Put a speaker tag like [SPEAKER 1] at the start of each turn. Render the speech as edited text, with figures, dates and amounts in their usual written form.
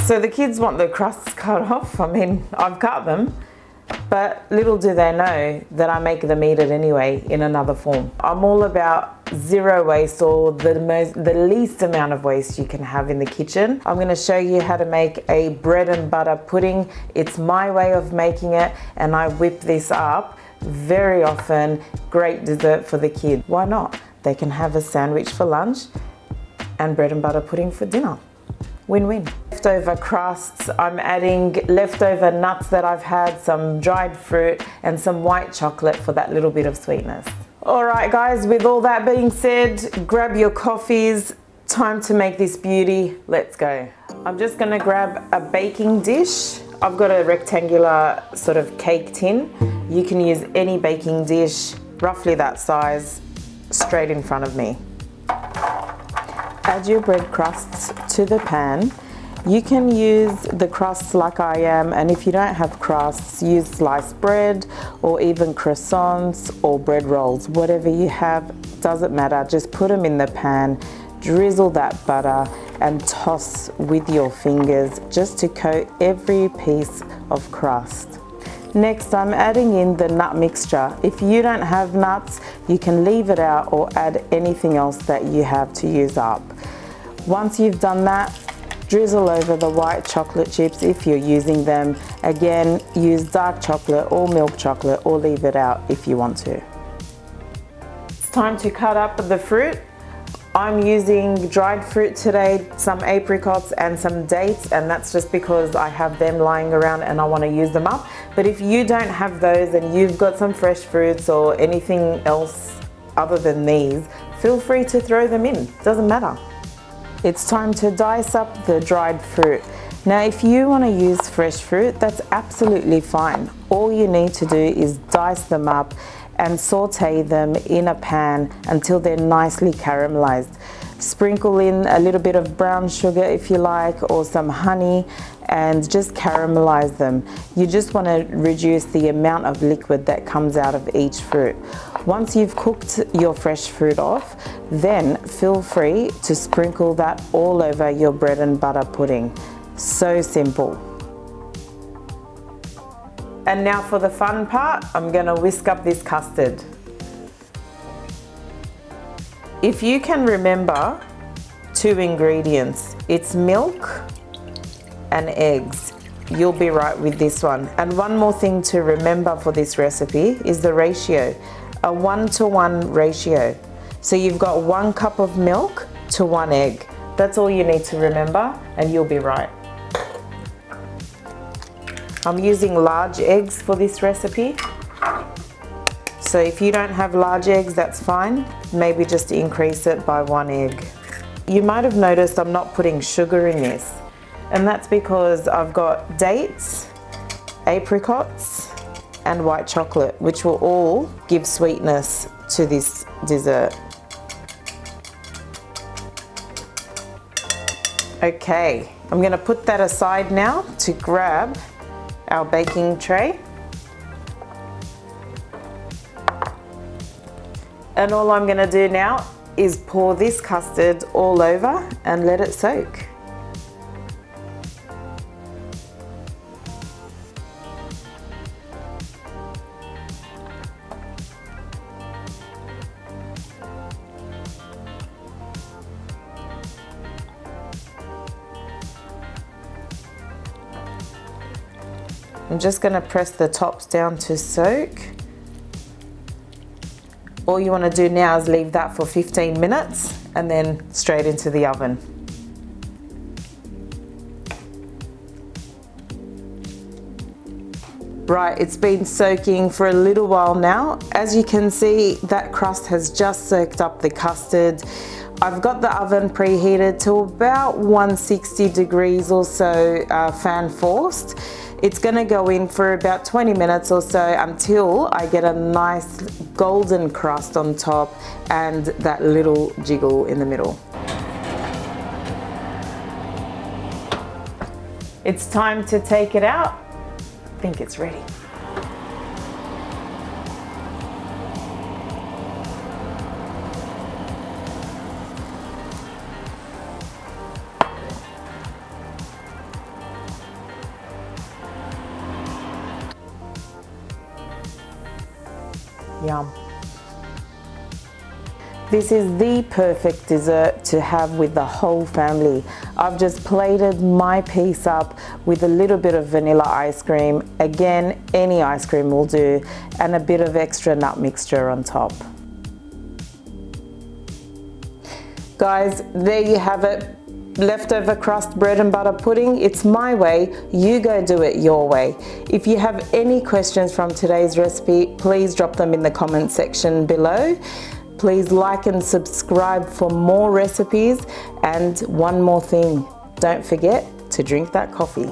[SPEAKER 1] So the kids want the crusts cut off. I mean, I've cut them, but little do they know that I make them eat it anyway in another form. I'm all about zero waste, or the least amount of waste you can have in the kitchen. I'm going to show you how to make a bread and butter pudding. It's my way of making it, and I whip this up very often. Great dessert for the kids. Why not? They can have a sandwich for lunch and bread and butter pudding for dinner. Win-win. Leftover crusts, I'm adding leftover nuts that I've had, some dried fruit and some white chocolate for that little bit of sweetness. Alright guys, with all that being said, grab your coffees. Time to make this beauty. Let's go. I'm just going to grab a baking dish. I've got a rectangular sort of cake tin. You can use any baking dish, roughly that size, straight in front of me. Add your bread crusts to the pan. You can use the crusts like I am, and if you don't have crusts, use sliced bread or even croissants or bread rolls. Whatever you have, doesn't matter. Just put them in the pan, drizzle that butter and toss with your fingers just to coat every piece of crust. Next, I'm adding in the nut mixture. If you don't have nuts, you can leave it out or add anything else that you have to use up. Once you've done that, drizzle over the white chocolate chips if you're using them. Again, use dark chocolate or milk chocolate, or leave it out if you want to. It's time to cut up the fruit. I'm using dried fruit today, some apricots and some dates, and that's just because I have them lying around and I want to use them up. But if you don't have those and you've got some fresh fruits or anything else other than these, feel free to throw them in, doesn't matter. It's time to dice up the dried fruit. Now if you want to use fresh fruit, that's absolutely fine. All you need to do is dice them up and saute them in a pan until they're nicely caramelized. Sprinkle in a little bit of brown sugar if you like, or some honey, and just caramelize them. You just want to reduce the amount of liquid that comes out of each fruit. Once you've cooked your fresh fruit off, then feel free to sprinkle that all over your bread and butter pudding. So simple. And now for the fun part, I'm going to whisk up this custard. If you can remember two ingredients, it's milk and eggs. You'll be right with this one. And one more thing to remember for this recipe is the ratio, a 1-to-1 ratio. So you've got 1 cup of milk to 1 egg. That's all you need to remember and you'll be right. I'm using large eggs for this recipe. So if you don't have large eggs, that's fine. Maybe just increase it by 1 egg. You might have noticed I'm not putting sugar in this. And that's because I've got dates, apricots, and white chocolate, which will all give sweetness to this dessert. Okay, I'm gonna put that aside now to grab our baking tray. And all I'm going to do now is pour this custard all over and let it soak. I'm just going to press the tops down to soak. All you want to do now is leave that for 15 minutes and then straight into the oven. Right, it's been soaking for a little while now. As you can see, that crust has just soaked up the custard. I've got the oven preheated to about 160 degrees or so, fan forced. It's going to go in for about 20 minutes or so until I get a nice golden crust on top and that little jiggle in the middle. It's time to take it out. I think it's ready. Yum. This is the perfect dessert to have with the whole family. I've just plated my piece up with a little bit of vanilla ice cream. Again, any ice cream will do, and a bit of extra nut mixture on top. Guys, there you have it. Leftover crust bread and butter pudding. It's my way, you go do it your way. If you have any questions from today's recipe, please drop them in the comment section below. Please like and subscribe for more recipes, and one more thing, don't forget to drink that coffee.